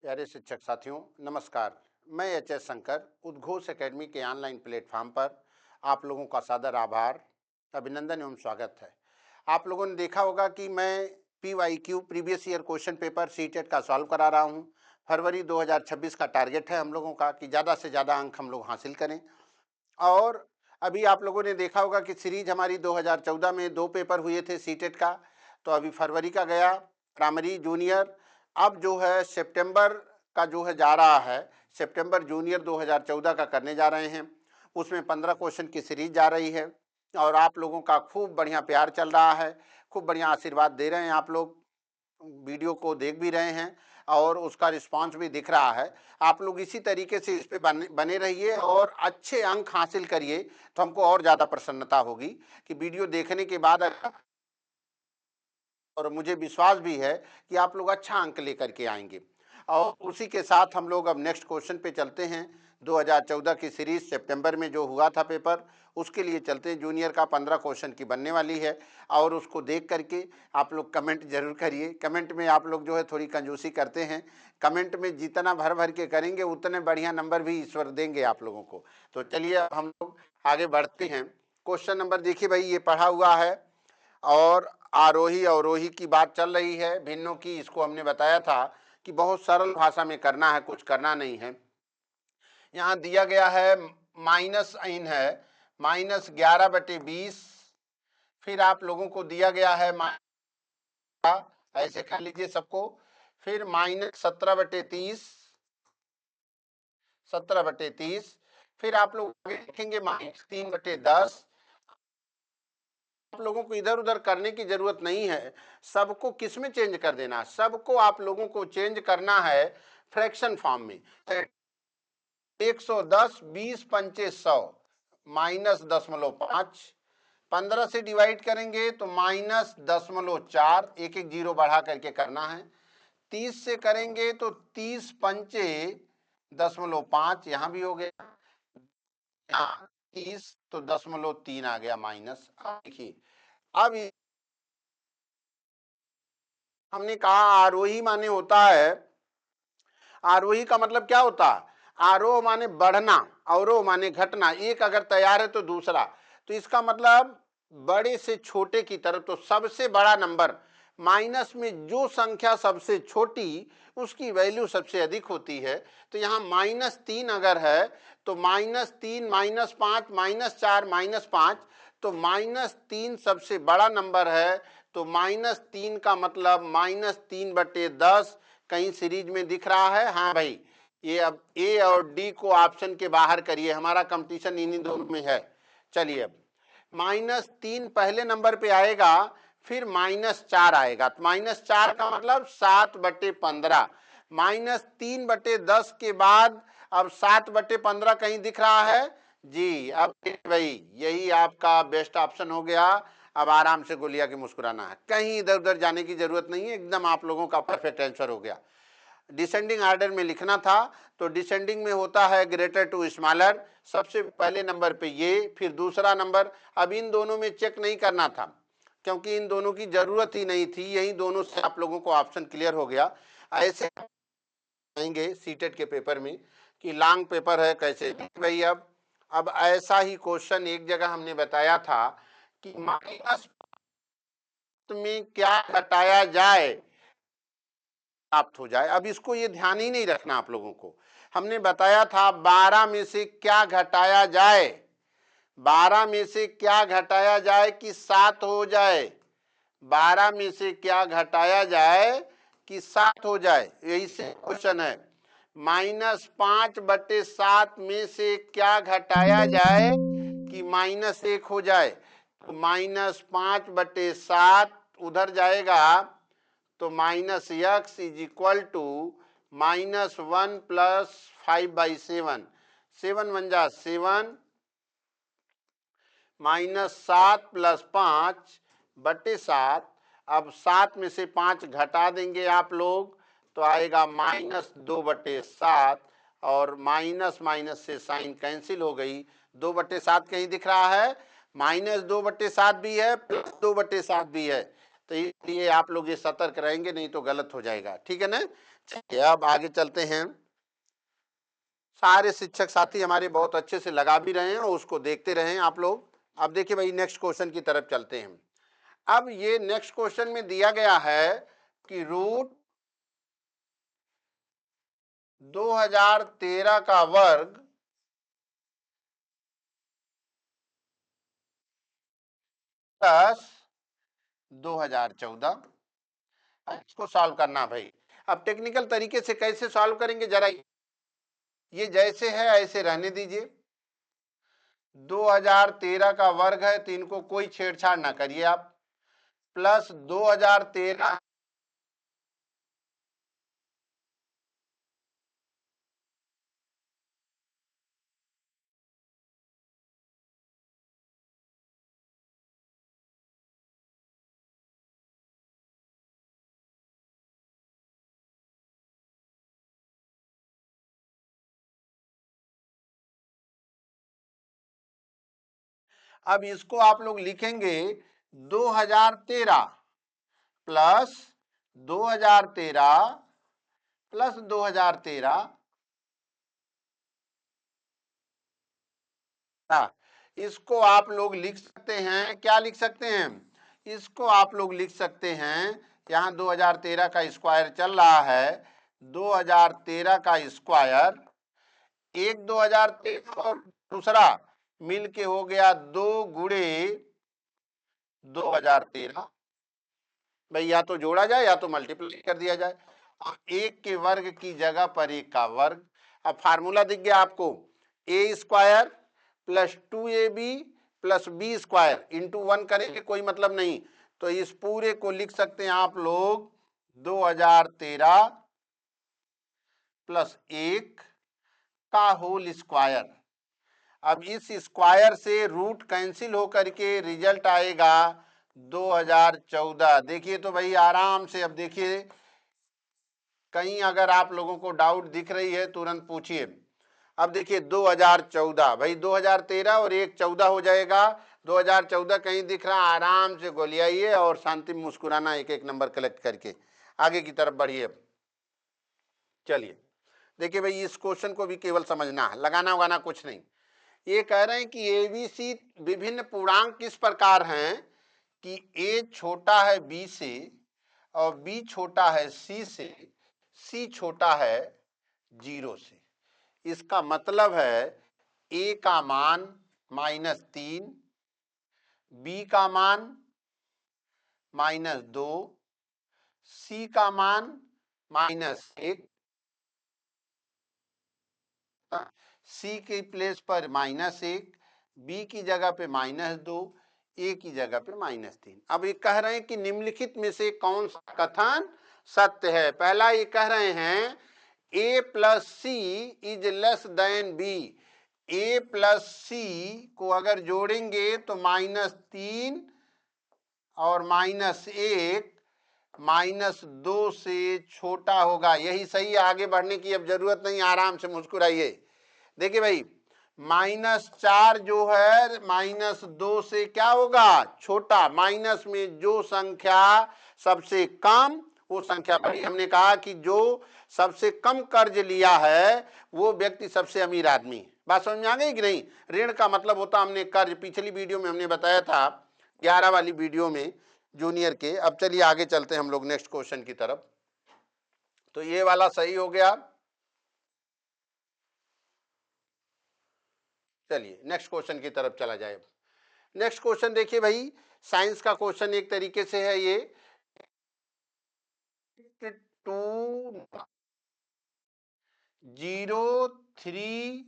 प्यारे शिक्षक साथियों, नमस्कार। मैं एच.एस. शंकर, उद्घोष एकेडमी के ऑनलाइन प्लेटफॉर्म पर आप लोगों का सादर आभार, अभिनंदन एवं स्वागत है। आप लोगों ने देखा होगा कि मैं PYQ previous year question paper CTET का सॉल्व करा रहा हूं। फरवरी 2026 का टारगेट है हम लोगों का कि ज़्यादा से ज़्यादा अंक हम लोग हासिल करें। और अभी आप लोगों ने देखा होगा कि सीरीज हमारी 2014 में 2 पेपर हुए थे सीटेट का, तो अभी फरवरी का गया प्राइमरी जूनियर। अब जो है सितंबर का जो है जा रहा है, सितंबर जूनियर 2014 का करने जा रहे हैं। उसमें 15 क्वेश्चन की सीरीज जा रही है और आप लोगों का खूब बढ़िया प्यार चल रहा है, खूब बढ़िया आशीर्वाद दे रहे हैं। आप लोग वीडियो को देख भी रहे हैं और उसका रिस्पांस भी दिख रहा है। आप लोग इसी तरीके से इस पे बने रहिए और अच्छे अंक हासिल करिए, तो हमको और ज़्यादा प्रसन्नता होगी कि वीडियो देखने के बाद, और मुझे विश्वास भी है कि आप लोग अच्छा अंक लेकर के आएंगे। और उसी के साथ हम लोग अब नेक्स्ट क्वेश्चन पे चलते हैं। 2014 की सीरीज सितंबर में जो हुआ था पेपर, उसके लिए चलते हैं। जूनियर का 15 क्वेश्चन की बनने वाली है और उसको देख करके आप लोग कमेंट जरूर करिए। कमेंट में आप लोग जो है थोड़ी कंजूसी करते हैं, कमेंट में जितना भर भर के करेंगे उतने बढ़िया नंबर भी ईश्वर देंगे आप लोगों को। तो चलिए अब हम लोग आगे बढ़ते हैं। क्वेश्चन नंबर देखिए भाई, ये पढ़ा हुआ है और आरोही अवरोही की बात चल रही है, भिन्नों की। इसको हमने बताया था कि बहुत सरल भाषा में करना है, कुछ करना नहीं है। यहाँ दिया गया है माइनस इन है -11/20। फिर आप लोगों को दिया गया है ऐसे कर लीजिए सबको। फिर -17/30, 17/30। फिर आप लोग आगे लिखेंगे -3/10। आप लोगों को इधर उधर करने की जरूरत नहीं है, सबको किस में चेंज कर देना, सबको आप लोगों को चेंज करना है फ्रैक्शन फॉर्म में। 110 20 पंचे 100 -0.5, 15 से डिवाइड करेंगे तो -0.4, एक एक जीरो बढ़ा करके करना है। 30 से करेंगे तो 30 पंचे 0.5, यहां भी हो गया। 30 तो 0.3 आ गया माइनस। देखिए अब हमने कहा आरोही माने होता है, आरोही का मतलब क्या होता है? आरोह माने बढ़ना, अवरोह माने घटना। एक अगर तैयार है तो दूसरा, तो इसका मतलब बड़े से छोटे की तरफ। तो सबसे बड़ा नंबर माइनस में जो संख्या सबसे छोटी, उसकी वैल्यू सबसे अधिक होती है। तो यहाँ -3 अगर है तो -3 -5 -4 -5, तो -3 सबसे बड़ा नंबर है। तो -3 का मतलब -3/10 कहीं सीरीज में दिख रहा है? हाँ भाई, ये अब ए और डी को ऑप्शन के बाहर करिए, हमारा कंपटीशन इन्हीं दोनों में है। चलिए अब -3 पहले नंबर पे आएगा, फिर -4 आएगा। तो -4 का मतलब 7/15। -3/10 के बाद अब 7/15 कहीं दिख रहा है जी? अब भाई यही आपका बेस्ट ऑप्शन हो गया। अब आराम से गोलिया के मुस्कुराना है, कहीं इधर उधर जाने की जरूरत नहीं है, एकदम आप लोगों का परफेक्ट आंसर हो गया। डिसेंडिंग ऑर्डर में लिखना था, तो डिसेंडिंग में होता है ग्रेटर टू स्मॉलर। सबसे पहले नंबर पे ये, फिर दूसरा नंबर। अब इन दोनों में चेक नहीं करना था क्योंकि इन दोनों की जरूरत ही नहीं थी, यही दोनों से आप लोगों को ऑप्शन क्लियर हो गया। ऐसे आएंगे सीटेट के पेपर में कि लॉन्ग पेपर है कैसे भाई। अब ऐसा ही क्वेश्चन एक जगह हमने बताया था कि माइनस में क्या घटाया जाए प्राप्त हो जाए। अब इसको ये ध्यान ही नहीं रखना आप लोगों को। हमने बताया था 12 में से क्या घटाया जाए, 12 में से क्या घटाया जाए कि 7 हो जाए, 12 में से क्या घटाया जाए कि 7 हो जाए, यही से क्वेश्चन है। -5/7 में से क्या घटाया जाए कि -1 हो जाए। तो -5/7 उधर जाएगा तो -x इज इक्वल टू -1 + 5/7। 7 × 7, -7 + 5/7। अब 7 में से 5 घटा देंगे आप लोग तो आएगा -2/7, और माइनस माइनस से साइन कैंसिल हो गई। 2/7 कहीं दिख रहा है? -2/7 भी है, +2/7 भी है। तो इसलिए आप लोग ये सतर्क रहेंगे, नहीं तो गलत हो जाएगा। ठीक है ना। चलिए अब आगे चलते हैं। सारे शिक्षक साथी हमारे बहुत अच्छे से लगा भी रहे हैं और उसको देखते रहे आप लोग। अब देखिए भाई नेक्स्ट क्वेश्चन की तरफ चलते हैं। अब ये नेक्स्ट क्वेश्चन में दिया गया है कि रूट 2013 का वर्ग प्लस 2014, इसको सॉल्व करना भाई। अब टेक्निकल तरीके से कैसे सॉल्व करेंगे, जरा ये जैसे है ऐसे रहने दीजिए। 2013 का वर्ग है तो इनको कोई छेड़छाड़ ना करिए आप, प्लस 2013 अब इसको आप लोग लिखेंगे 2013 प्लस 2013 प्लस 2013। इसको आप लोग लिख सकते हैं, क्या लिख सकते हैं, इसको आप लोग लिख सकते हैं, यहाँ 2013 का स्क्वायर चल रहा है, 2013 का स्क्वायर, एक 2013 और दूसरा मिल के हो गया 2 गुणे 2013। भाई या तो जोड़ा जाए या तो मल्टीप्लाई कर दिया जाए, और एक के वर्ग की जगह पर एक का वर्ग। अब फार्मूला दिख गया आपको, a square plus 2ab plus b square into 1 करेंगे कोई मतलब नहीं, तो इस पूरे को लिख सकते हैं आप लोग 2013 प्लस 1 का होल स्क्वायर। अब इस स्क्वायर से रूट कैंसिल होकर के रिजल्ट आएगा 2014। देखिए तो भाई आराम से, अब देखिए कहीं अगर आप लोगों को डाउट दिख रही है तुरंत पूछिए। अब देखिए 2014, भाई 2013 और 1 14 हो जाएगा, 2014 कहीं दिख रहा, आराम से गोलियाइए और शांति मुस्कुराना एक एक नंबर कलेक्ट करके आगे की तरफ बढ़िए। चलिए देखिए भाई इस क्वेश्चन को भी केवल समझना है, लगाना उगाना कुछ नहीं। ये कह रहे हैं कि एबीसी विभिन्न पूर्णांक किस प्रकार हैं कि ए छोटा है बी से और बी छोटा है सी से, सी छोटा है 0 से। इसका मतलब है ए का मान -3, बी का मान -2, सी का मान -1, सी के प्लेस पर -1, बी की जगह पे -2, ए की जगह पे -3। अब ये कह रहे हैं कि निम्नलिखित में से कौन सा कथन सत्य है। पहला ये कह रहे हैं a plus c is less than b, a plus c को अगर जोड़ेंगे तो -3 और -1 -2 से छोटा होगा। यही सही है, आगे बढ़ने की अब जरूरत नहीं, आराम से मुस्कुराइए। देखिए भाई -4 जो है -2 से क्या होगा, छोटा। माइनस में जो संख्या सबसे कम वो संख्या बड़ी। हमने कहा कि जो सबसे कम कर्ज लिया है वो व्यक्ति सबसे अमीर आदमी है। बात समझ में आ गई कि नहीं। ऋण का मतलब होता, हमने कर्ज पिछली वीडियो में हमने बताया था, 11 वाली वीडियो में जूनियर के। अब चलिए आगे चलते हैं हम लोग नेक्स्ट क्वेश्चन की तरफ। तो ये वाला सही हो गया। चलिए नेक्स्ट क्वेश्चन की तरफ चला जाए। नेक्स्ट क्वेश्चन देखिए भाई, साइंस का क्वेश्चन एक तरीके से है ये। 203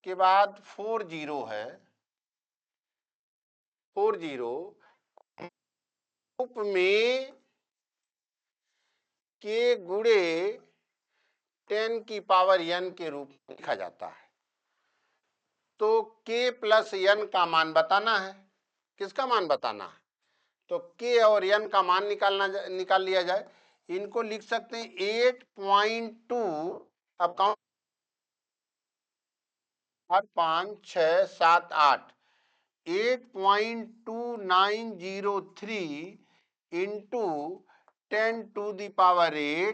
के बाद 40 है, 40 रूप में के गुणे 10 की पावर n के रूप में लिखा जाता है। तो k प्लस n का मान बताना है। किसका मान बताना है, तो k और n का मान निकाल लिया जाए। इनको लिख सकते हैं 8.2। अब काउंट 5 6 7 8, 8.2903 इंटू 10⁸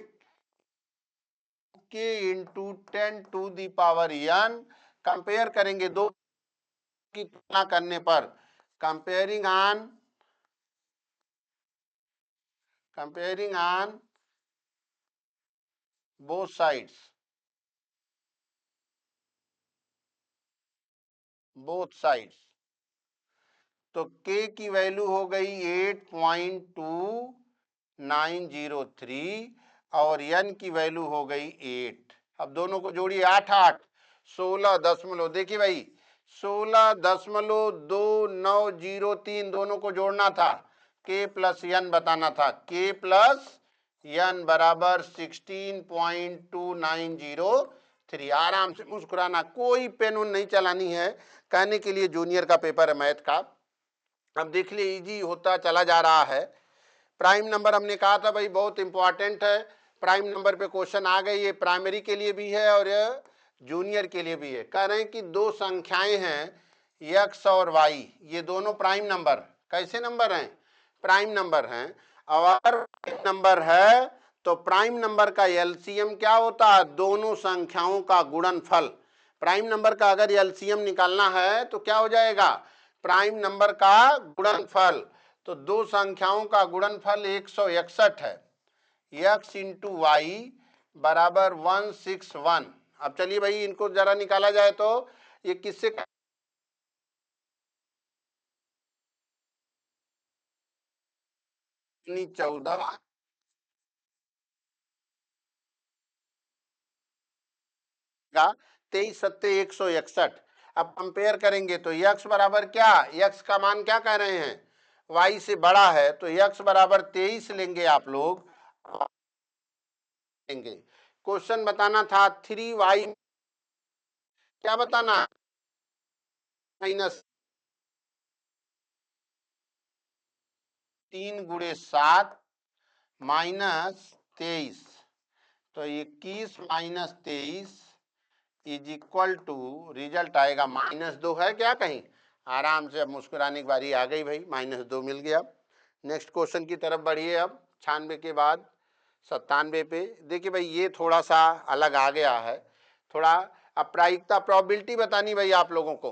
के इंटू 10⁻n कंपेयर करेंगे दो की तुलना करने पर, कंपेयरिंग ऑन बोथ साइड्स, तो k की वैल्यू हो गई 8.2903 और n की वैल्यू हो गई 8। अब दोनों को जोड़िए, 8 8 16 दशमलव, देखिए भाई 16.2903 दोनों को जोड़ना था, k प्लस n बताना था, k प्लस n बराबर 16.2903। आराम से मुस्कुराना, कोई पेन उन नहीं चलानी है, कहने के लिए जूनियर का पेपर है मैथ का। अब देख लिए इजी होता चला जा रहा है। प्राइम नंबर हमने कहा था भाई बहुत इंपॉर्टेंट है, प्राइम नंबर पे क्वेश्चन आ गए, ये प्राइमरी के लिए भी है और ये जूनियर के लिए भी है। कह रहे हैं कि दो संख्याएं हैं x और y, ये दोनों प्राइम नंबर, कैसे नंबर हैं? प्राइम नंबर हैं। और नंबर है तो प्राइम नंबर का एलसीएम क्या होता है? दोनों संख्याओं का गुणनफल। प्राइम नंबर का अगर एलसीएम निकालना है तो क्या हो जाएगा? प्राइम नंबर का गुणनफल। तो दो संख्याओं का गुणनफल 161 है, x इंटू वाई बराबर 161। अब चलिए भाई इनको जरा निकाला जाए तो ये किससे 14 का 23 सत्ते 161। अब कंपेयर करेंगे तो x बराबर क्या, x का मान क्या कह रहे हैं? y से बड़ा है, तो x बराबर 23 लेंगे आप लोग, लेंगे। क्वेश्चन बताना था 3y, क्या बताना? माइनस 3 × 7 माइनस 23, तो 21 minus 23 is equal to, result आएगा -2 है क्या कहीं? आराम से अब मुस्कुराने की बारी आ गई भाई, -2 मिल गया। नेक्स्ट क्वेश्चन की तरफ बढ़िए। अब 96 के बाद 97 पे देखिए भाई, ये थोड़ा सा अलग आ गया है थोड़ा। अब प्रायिकता प्रोबेबिलिटी बतानी भाई आप लोगों को।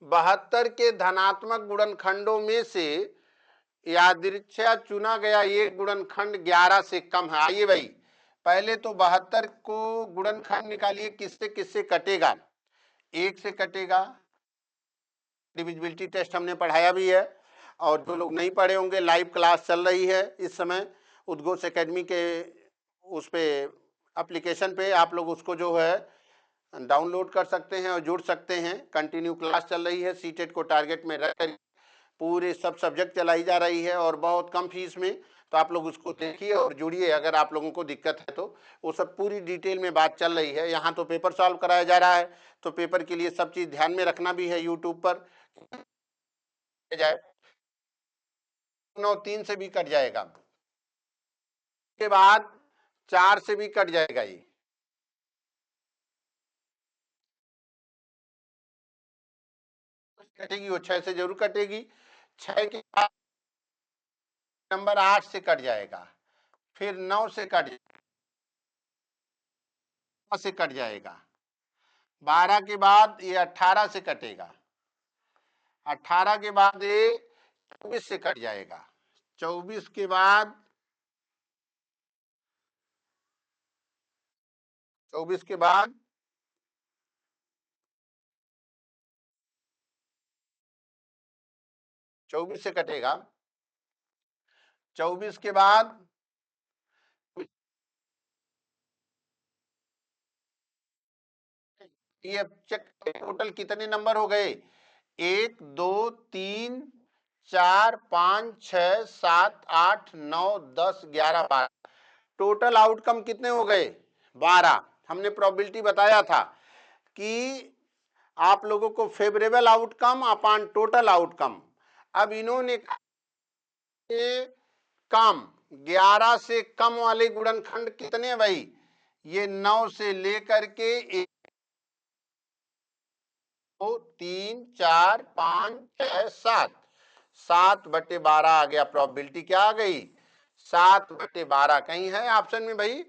72 के धनात्मक गुणनखंडों में से यादृच्छा चुना गया एक गुणनखंड 11 से कम है। आइए भाई पहले तो 72 को गुणनखंड निकालिए, किससे किससे कटेगा? 1 से कटेगा, डिविजिबिलिटी टेस्ट हमने पढ़ाया भी है, और जो लोग नहीं पढ़े होंगे लाइव क्लास चल रही है इस समय उद्घोष एकेडमी के उस पे एप्लीकेशन पे, आप लोग उसको जो है डाउनलोड कर सकते हैं और जुड़ सकते हैं। कंटिन्यू क्लास चल रही है, सीटेट को टारगेट में रखकर पूरे सब सब्जेक्ट चलाई जा रही है और बहुत कम फीस में। तो आप लोग उसको देखिए और जुड़िए, अगर आप लोगों को दिक्कत है तो वो सब पूरी डिटेल में बात चल रही है। यहाँ तो पेपर सॉल्व कराया जा रहा है, तो पेपर के लिए सब चीज़ ध्यान में रखना भी है। यूट्यूब पर जाए 9 3 से भी कट जाएगा, के बाद 4 से भी कट जाएगा, ये कटेगी, वो 6 से जरूर कटेगी। 6 के बाद नंबर 8 से कट जाएगा, फिर 9 से कट जाएगा, 12 के बाद ये 18 से कटेगा, 18 के बाद ये 24 से कट जाएगा, 24 के बाद 24 के बाद 24 से कटेगा, 24 के बाद ये चेक, टोटल कितने नंबर हो गए? 1 2 3 4 5 6 7 8 9 10 11 12, टोटल आउटकम कितने हो गए? 12। हमने प्रोबेबिलिटी बताया था कि आप लोगों को favourable outcome upon total outcome. अब इन्होंने कम 11 से कम वाले गुणनखंड कितने भाई? ये 9 से लेकर के 2 3 4 5 6 7, 7/12 आ गया। प्रोबेबिलिटी क्या आ गई? 7/12। कहीं है ऑप्शन में भाई?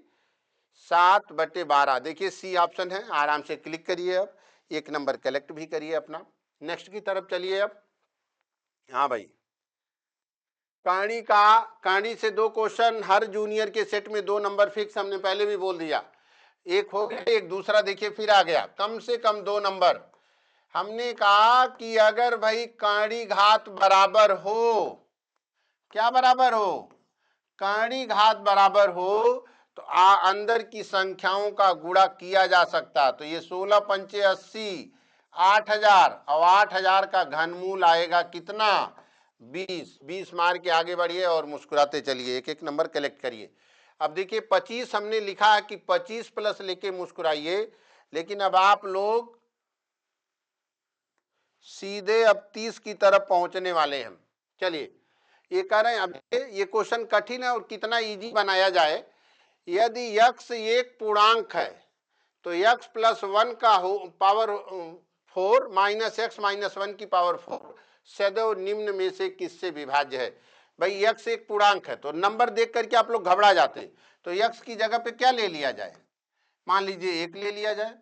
7/12। देखिए सी ऑप्शन है। आराम से क्लिक करिए। अब 1 नंबर कलेक्ट भी करिए अपना। नेक्स्ट की तरफ चलिए अब। हाँ भाई, कहानी से 2 क्वेश्चन, हर जूनियर के सेट में 2 नंबर फिक्स, हमने पहले भी बोल दिया। एक हो गया, एक दूसरा देखिए फिर आ गया, कम से कम 2 नंबर। हमने कहा कि अगर भाई कहानी घात बराबर हो, क्या बराबर हो? कहानी घात बराबर हो तो अंदर की संख्याओं का गुणा किया जा सकता। तो ये 16 पंचे 80, 8000, और 8000 का घनमूल आएगा कितना? 20। 20 मार के आगे बढ़िए और मुस्कुराते चलिए, एक एक नंबर कलेक्ट करिए। अब देखिए 25 हमने लिखा है कि 25 प्लस लेके मुस्कुराइए, लेकिन अब आप लोग सीधे अब 30 की तरफ पहुंचने वाले हैं। चलिए, ये कह रहे हैं अब ये क्वेश्चन कठिन है और कितना इजी बनाया जाए। यदि x एक पूर्णांक है तो x प्लस 1 का पावर 4 माइनस x माइनस 1 की पावर 4 सदैव निम्न में से किससे विभाज्य है? भाई x एक पूर्णांक है तो नंबर देख करके आप लोग घबरा जाते हैं। तो x की जगह पे क्या ले लिया जाए? मान लीजिए 1 ले लिया जाए,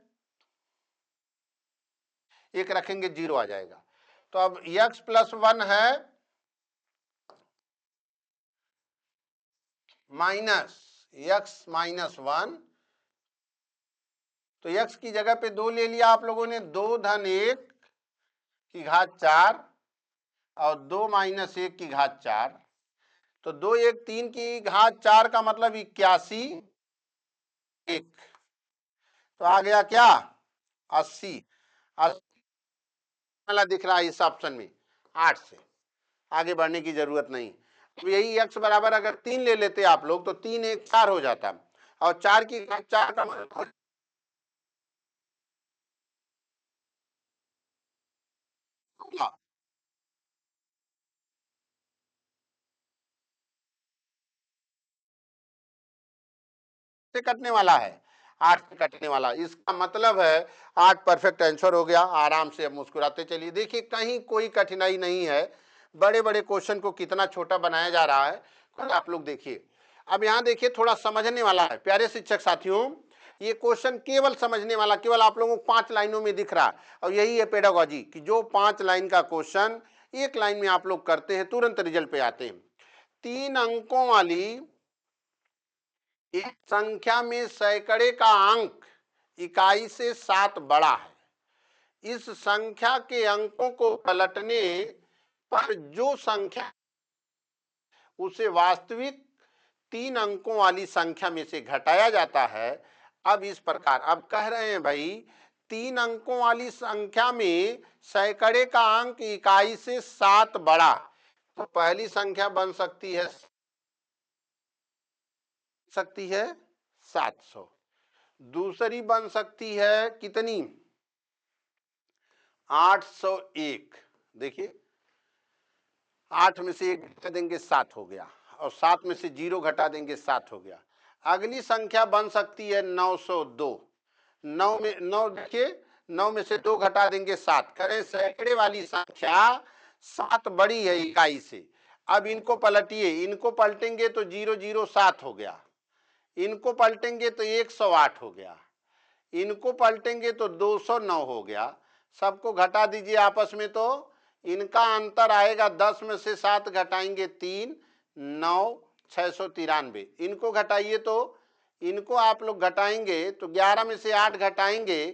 1 रखेंगे 0 आ जाएगा। तो अब x प्लस 1 है माइनस x माइनस 1, तो x की जगह पे 2 ले लिया आप लोगों ने, 2 धन 1 की घात 4 और 2 माइनस 1 की घात 4। तो 2 1 3 की घात 4 का मतलब 81, 1 तो आ गया क्या? 80। 80 वाला दिख रहा है इस ऑप्शन में। 8 से आगे बढ़ने की जरूरत नहीं। तो यही x बराबर अगर 3 ले लेते आप लोग तो 3 1 4 हो जाता, और 4 की घात 4 का मतलब से कटने वाला है, 8 से कटने वाला। इसका मतलब है 8 परफेक्ट आंसर हो गया। आराम से अब मुस्कुराते चलिए। देखिए कहीं कोई कठिनाई नहीं है। बड़े बड़े क्वेश्चन को कितना छोटा बनाया जा रहा है, आप लोग देखिए। अब यहाँ देखिए थोड़ा समझने वाला है प्यारे शिक्षक साथियों। ये क्वेश्चन केवल समझने वाला, केवल आप लोगों को 5 लाइनों में दिख रहा है। और यही है पेडागोजी कि जो 5 लाइन का क्वेश्चन 1 लाइन में आप लोग करते हैं, तुरंत रिजल्ट पे आते हैं। 3 अंकों वाली एक संख्या में सैकड़े का अंक इकाई से 7 बड़ा है। इस संख्या के अंकों को पलटने पर जो संख्या उसे वास्तविक 3 अंकों वाली संख्या में से घटाया जाता है। अब इस प्रकार अब कह रहे हैं भाई 3 अंकों वाली संख्या में सैकड़े का अंक इकाई से 7 बड़ा, तो पहली संख्या बन सकती है 700। दूसरी बन सकती है कितनी? 801। देखिए 8 में से 1 घटा देंगे 7 हो गया, और 7 में से 0 घटा देंगे 7 हो गया। अगली संख्या बन सकती है 902। 9 में 9 देखिए 9 में से 2 घटा देंगे 7। करें सैकड़े वाली संख्या 7 बड़ी है इकाई से। अब इनको पलटिए, इनको पलटेंगे तो 007 हो गया, इनको पलटेंगे तो 108 हो गया, इनको पलटेंगे तो 209 हो गया। सबको घटा दीजिए आपस में, तो इनका अंतर आएगा 10 में से 7 घटाएंगे 3, 9, 693। इनको घटाइए तो इनको आप लोग घटाएंगे तो 11 में से 8 घटाएंगे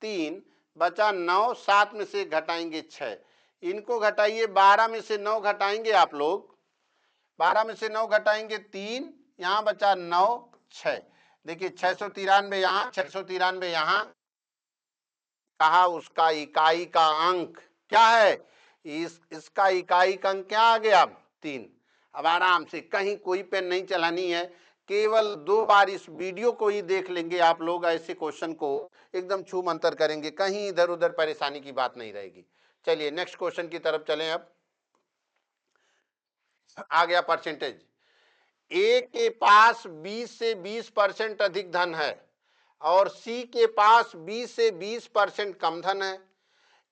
3, बचा 9, 7 में से घटाएंगे 6। इनको घटाइए 12 में से 9 घटाएंगे आप लोग, 12 में से 9 घटाएंगे 3, यहाँ बचा 9, 6। देखिए 693 यहाँ, 693 यहाँ। कहा उसका इकाई का अंक क्या है? इसका इकाई का अंक क्या आ गया? 3। अब आराम से, कहीं कोई पेन नहीं चलानी है, केवल 2 बार इस वीडियो को ही देख लेंगे आप लोग, ऐसे क्वेश्चन को एकदम छू मंतर करेंगे, कहीं इधर उधर परेशानी की बात नहीं रहेगी। चलिए नेक्स्ट क्वेश्चन की तरफ चलें। अब आ गया परसेंटेज। ए के पास 20 से 20% अधिक धन है और सी के पास 20 से 20% कम धन है।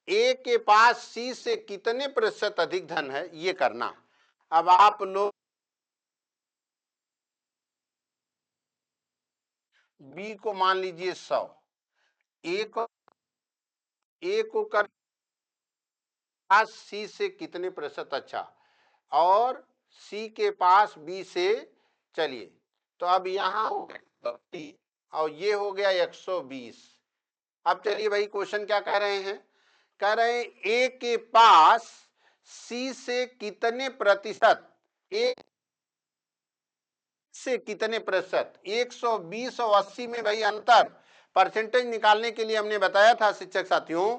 ए के पास सी से कितने प्रतिशत अधिक धन है ये करना। अब आप लोग बी को मान लीजिए 100, ए को कर पास सी से कितने प्रतिशत अच्छा, और सी के पास बी से, चलिए तो अब यहां हो गया और ये हो गया 120। अब चलिए भाई क्वेश्चन क्या कह रहे हैं, कह रहे हैं ए के पास सी से कितने प्रतिशत, ए से कितने प्रतिशत, 120 और 80 में भाई अंतर, परसेंटेज निकालने के लिए हमने बताया था शिक्षक साथियों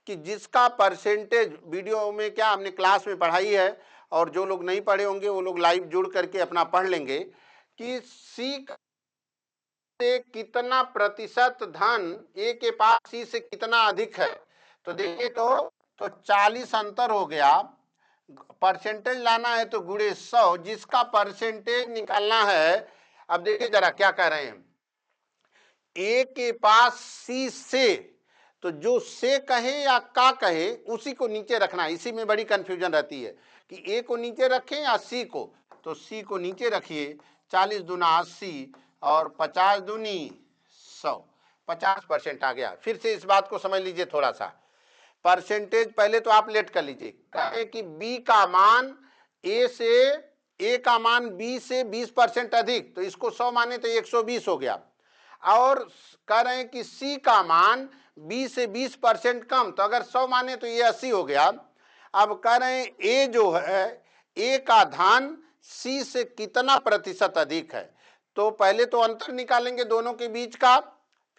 कि जिसका परसेंटेज, वीडियो में क्या हमने क्लास में पढ़ाई है, और जो लोग नहीं पढ़े होंगे वो लोग लाइव जुड़ करके अपना पढ़ लेंगे कि सी से कितना प्रतिशत धन ए के पास सी से कितना अधिक है। तो देखिए तो 40 अंतर हो गया, परसेंटेज लाना है तो गुणे 100, जिसका परसेंटेज निकालना है। अब देखिए जरा क्या कह रहे हैं, ए के पास सी से, तो जो से कहे या का कहे उसी को नीचे रखना है, इसी में बड़ी कंफ्यूजन रहती है कि ए को नीचे रखें या सी को, तो सी को नीचे रखिए, 40 दूना 80 और 50 दूनी 100, 50% आ गया। फिर से इस बात को समझ लीजिए थोड़ा सा, परसेंटेज पहले तो आप लेट कर लीजिए, कहे कि बी का मान ए से, ए का मान बी से 20% अधिक, तो इसको 100 माने तो 120 हो गया, और कह रहे हैं कि सी का मान बी से 20% कम, तो अगर 100 माने तो ये 80 हो गया। अब कह रहे हैं ए जो है, ए का धन सी से कितना प्रतिशत अधिक है, तो पहले तो अंतर निकालेंगे दोनों के बीच का,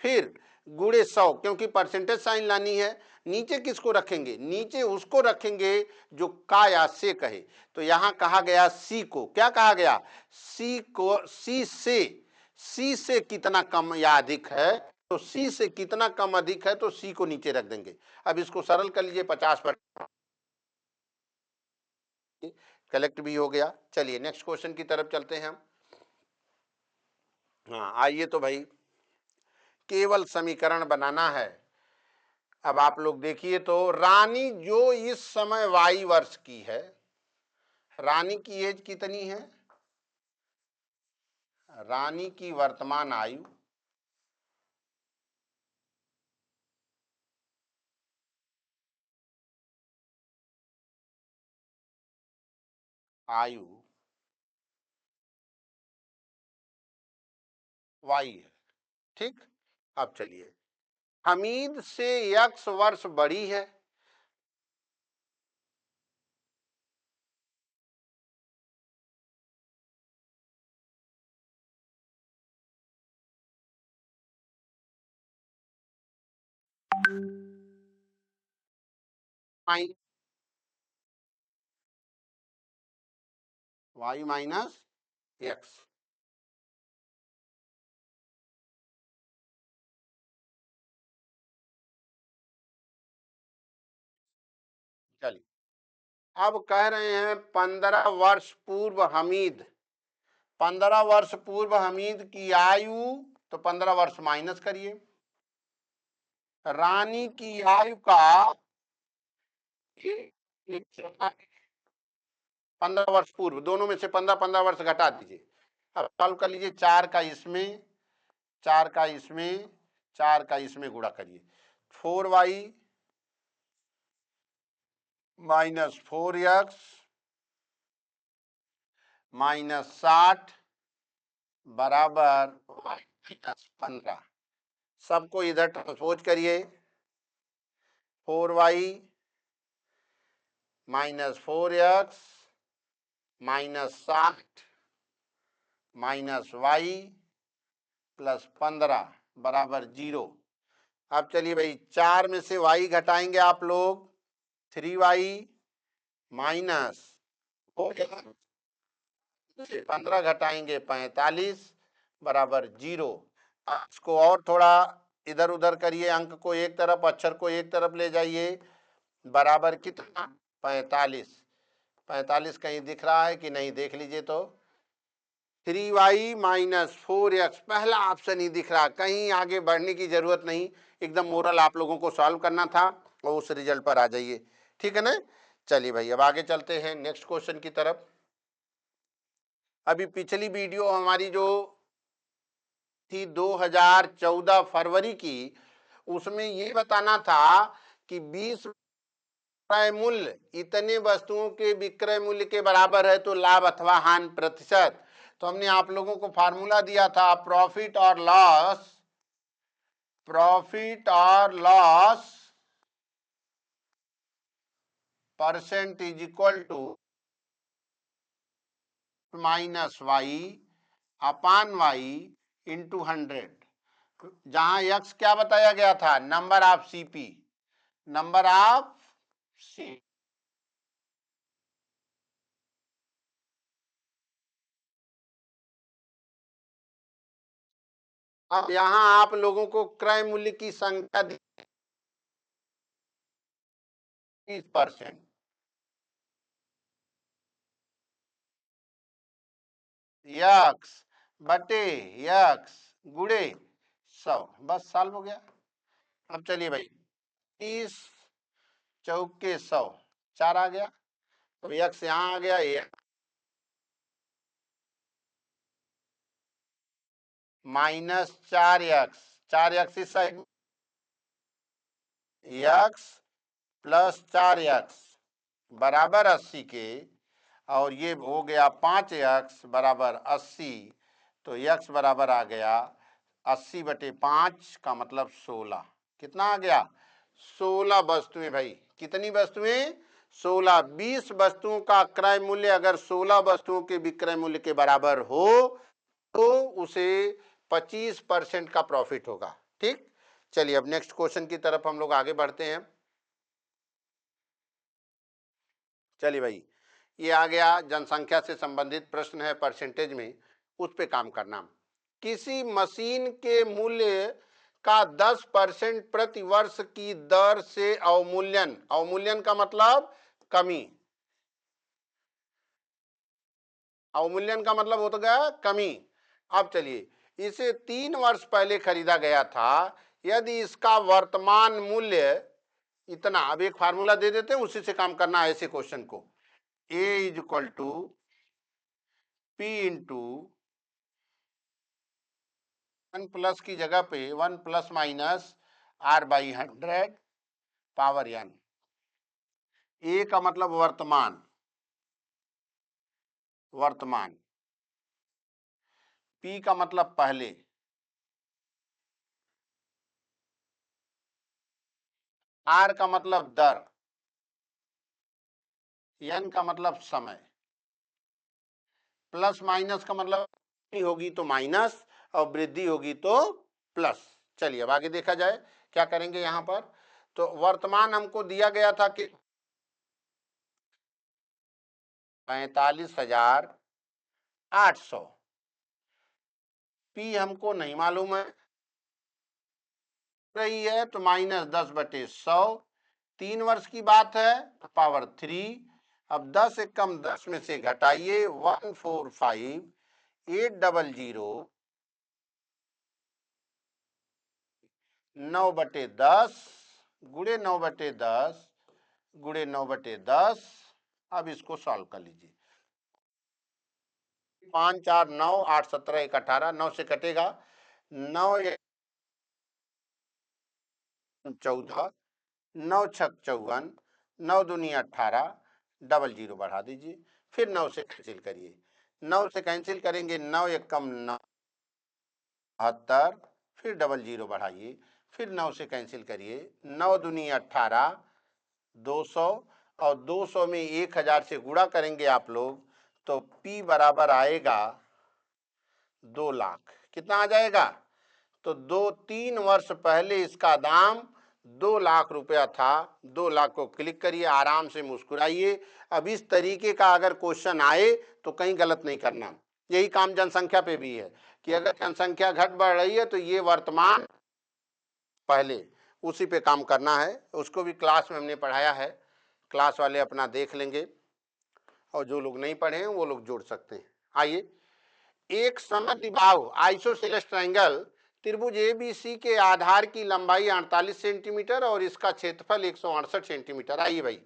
फिर गुणे 100, क्योंकि परसेंटेज साइन लानी है। नीचे किसको रखेंगे, नीचे उसको रखेंगे जो का या से कहे, तो यहां कहा गया सी को, क्या कहा गया, सी को, सी से कितना कम या अधिक है, तो सी से कितना कम अधिक है तो सी को नीचे रख देंगे। अब इसको सरल कर लीजिए, 50% कलेक्ट भी हो गया। चलिए नेक्स्ट क्वेश्चन की तरफ चलते हैं हम। हाँ आइए तो भाई केवल समीकरण बनाना है। अब आप लोग देखिए तो रानी जो इस समय वाई वर्ष की है, रानी की एज कितनी है, रानी की वर्तमान आयु, आयु वाई है, ठीक। अब चलिए हमीद से x वर्ष बड़ी है, वाई माइनस एक्स, चलिए अब कह रहे हैं 15 वर्ष पूर्व हमीद, 15 वर्ष पूर्व हमीद की आयु, तो 15 वर्ष माइनस करिए, रानी की आयु का 15 वर्ष पूर्व, दोनों में से 15-15 वर्ष घटा दीजिए। अब सॉल्व कर लीजिए, 4 का इसमें, 4 का इसमें, 4 का इसमें गुणा करिए, 4y माइनस 4x माइनस 60 बराबर माइनस 15, सबको इधर ट्रांसपोज करिए, 4y minus 4x minus 60 minus y plus 15 बराबर 0। अब चलिए भाई 4 में से y घटाएंगे आप लोग, 3y माइनस 15 घटाएंगे 45 बराबर 0। इसको और थोड़ा इधर उधर करिए, अंक को एक तरफ, अक्षर को एक तरफ ले जाइए, बराबर कितना 45, 45 कहीं दिख रहा है कि नहीं देख लीजिए तो, 3y माइनस 4x, पहला ऑप्शन ही दिख रहा, कहीं आगे बढ़ने की जरूरत नहीं, एकदम मोरल आप लोगों को सॉल्व करना था। और उस रिजल्ट पर आ जाइए, ठीक है ना। चलिए भाई अब आगे चलते हैं नेक्स्ट क्वेश्चन की तरफ। अभी पिछली वीडियो हमारी जो थी 2014 फरवरी की, उसमें ये बताना था कि 20 विक्रय मूल्य इतने वस्तुओं के विक्रय मूल्य के बराबर है तो लाभ अथवा हानि प्रतिशत। तो हमने आप लोगों को फार्मूला दिया था प्रॉफिट और loss percent is equal to minus Y upon Y into 100, जहां यक्स क्या बताया गया था, number of CP, number of C. अब यहां आप लोगों को क्रय मूल्य की संख्या 30%, यक्स बटे यक्स गुड़े 100, बस सॉल्व हो गया। अब चलिए भाई 30 चौके 100, 4 आ गया, तो यक्स यहाँ आ गया, ये माइनस 4x, 4x इस साइड, यक्स प्लस 4x बराबर 80 के, और ये हो गया 5x बराबर 80, तो x बराबर आ गया 80 बटे 5 का मतलब 16। कितना आ गया, 16 वस्तुएं भाई। कितनी वस्तुएं, 16। 20 वस्तुओं का क्रय मूल्य अगर 16 वस्तुओं के विक्रय मूल्य के बराबर हो तो उसे 25% का प्रॉफिट होगा, ठीक। चलिए अब नेक्स्ट क्वेश्चन की तरफ हम लोग आगे बढ़ते हैं। चलिए भाई ये आ गया, जनसंख्या से संबंधित प्रश्न है, परसेंटेज में, उस पे काम करना। किसी मशीन के मूल्य का 10% प्रति वर्ष की दर से अवमूल्यन, अवमूल्यन का मतलब कमी, अवमूल्यन का मतलब होता गया कमी। अब चलिए इसे 3 वर्ष पहले खरीदा गया था, यदि इसका वर्तमान मूल्य इतना, अब एक फार्मूला दे देते हैं उसी से काम करना है ऐसे क्वेश्चन को, A is equal to P into 1 की जगह पे 1 ± R/100 पावर n। ए का मतलब वर्तमान, वर्तमान, पी का मतलब पहले, आर का मतलब दर, एन का मतलब समय, प्लस माइनस का मतलब होगी तो माइनस और वृद्धि होगी तो प्लस। चलिए अब आगे देखा जाए क्या करेंगे यहां पर। तो वर्तमान हमको दिया गया था कि 45,800, पी हमको नहीं मालूम है, रही है तो -10/100, 3 वर्ष की बात है तो पावर 3। अब 10 एकम 10 में से घटाइए 145,800 9/10 गुड़े 9/10 गुड़े 9/10। अब इसको सॉल्व कर लीजिए, 5 4 9 8 17 1 18, 9 से कटेगा 9 1 14, 9 6 54, 9 दूनी 18, 00 बढ़ा दीजिए, फिर 9 से कैंसिल करिए, 9 से कैंसिल करेंगे 9 एकम 9 72, फिर 00 बढ़ाइए, फिर 9 से कैंसिल करिए, 9 दूनी 18, 200, और 200 में 1000 से गुणा करेंगे आप लोग तो P बराबर आएगा 2 लाख। कितना आ जाएगा, तो 2-3 वर्ष पहले इसका दाम 2 लाख रुपया था। 2 लाख को क्लिक करिए, आराम से मुस्कुराइए। अब इस तरीके का अगर क्वेश्चन आए तो कहीं गलत नहीं करना। यही काम जनसंख्या पे भी है कि अगर जनसंख्या घट बढ़ रही है तो ये वर्तमान पहले, उसी पे काम करना है। उसको भी क्लास में हमने पढ़ाया है, क्लास वाले अपना देख लेंगे, और जो लोग नहीं पढ़े हैं वो लोग जोड़ सकते हैं। आइए, एक समद्विबाहु आइसोसेलेस ट्रायंगल त्रिभुज ABC के आधार की लंबाई 48 सेंटीमीटर और इसका क्षेत्रफल 168 सेंटीमीटर। आइए भाई,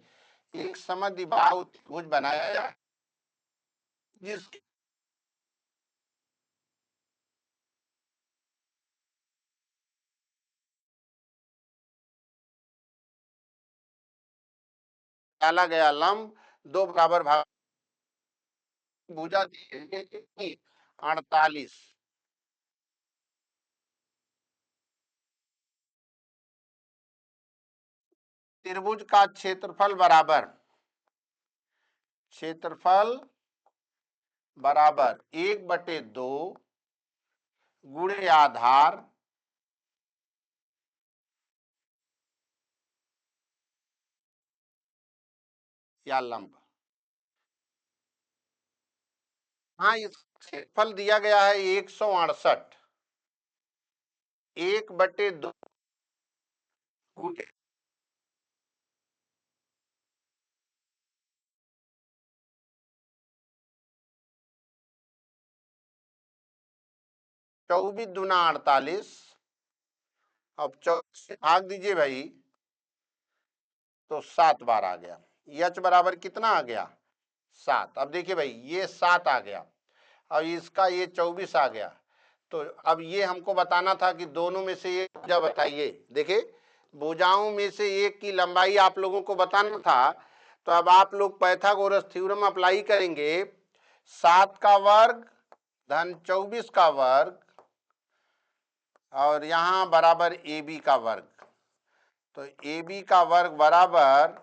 एक समद्विबाहु त्रिभुज बनाया जाए जिसकी डाला गया लंब दो बराबर भाग भुजा दी है कितनी? 48। त्रिभुज का क्षेत्रफल बराबर 1/2 गुणे आधार या लंब। हाँ, इस क्षेत्रफल दिया गया है 168, 1/2 गुणे 24 दूना 48। अब 24 से भाग दीजिए भाई तो 7 बार आ गया। एच बराबर कितना आ गया? 7। अब देखिए भाई, ये 7 आ गया, अब इसका ये 24 आ गया। तो अब ये हमको बताना था कि दोनों में से एक भुजा बताइए। देखिए, भुजाओं में से एक की लंबाई आप लोगों को बताना था। तो अब आप लोग पाइथागोरस थ्योरम अप्लाई करेंगे। 7 का वर्ग धन 24 का वर्ग और यहाँ बराबर AB का वर्ग। तो AB का वर्ग बराबर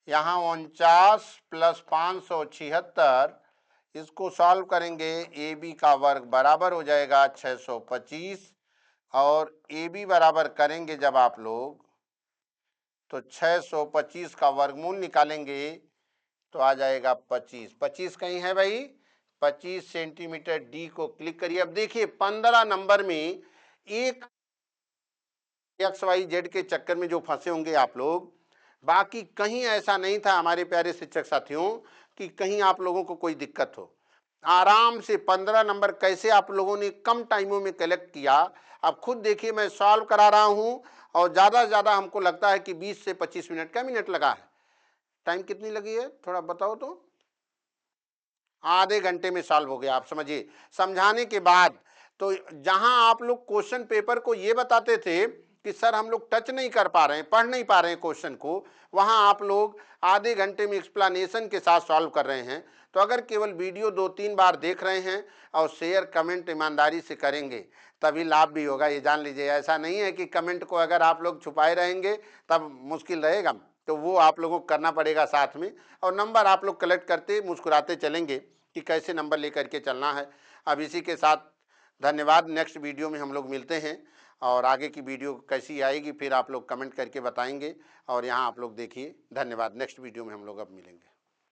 यहाँ 49 प्लस 576। इसको सॉल्व करेंगे, AB का वर्ग बराबर हो जाएगा 625 और AB बराबर करेंगे जब आप लोग तो 625 का वर्गमूल निकालेंगे तो आ जाएगा 25। 25 कहीं है भाई? 25 सेंटीमीटर डी को क्लिक करिए। अब देखिए 15 नंबर में एक XYZ के चक्कर में जो फंसे होंगे आप लोग, बाकी कहीं ऐसा नहीं था हमारे प्यारे शिक्षक साथियों कि कहीं आप लोगों को कोई दिक्कत हो। आराम से 15 नंबर कैसे आप लोगों ने कम टाइमों में कलेक्ट किया। अब खुद देखिए, मैं सॉल्व करा रहा हूं और ज़्यादा से ज़्यादा हमको लगता है कि 20 से 25 मिनट। क्या मिनट लगा है? टाइम कितनी लगी है थोड़ा बताओ तो। आधे घंटे में सॉल्व हो गया। आप समझिए, समझाने के बाद। तो जहां आप लोग क्वेश्चन पेपर को ये बताते थे कि सर हम लोग टच नहीं कर पा रहे हैं, पढ़ नहीं पा रहे हैं क्वेश्चन को, वहां आप लोग आधे घंटे में एक्सप्लेनेशन के साथ सॉल्व कर रहे हैं। तो अगर केवल वीडियो 2-3 बार देख रहे हैं और शेयर कमेंट ईमानदारी से करेंगे तभी लाभ भी होगा, ये जान लीजिए। ऐसा नहीं है कि कमेंट को अगर आप लोग छुपाए रहेंगे तब मुश्किल रहेगा, तो वो आप लोगों को करना पड़ेगा साथ में। और नंबर आप लोग कलेक्ट करते मुस्कुराते चलेंगे कि कैसे नंबर लेकर के चलना है। अब इसी के साथ धन्यवाद। नेक्स्ट वीडियो में हम लोग मिलते हैं और आगे की वीडियो कैसी आएगी फिर आप लोग कमेंट करके बताएंगे। और यहाँ आप लोग देखिए। धन्यवाद। नेक्स्ट वीडियो में हम लोग अब मिलेंगे।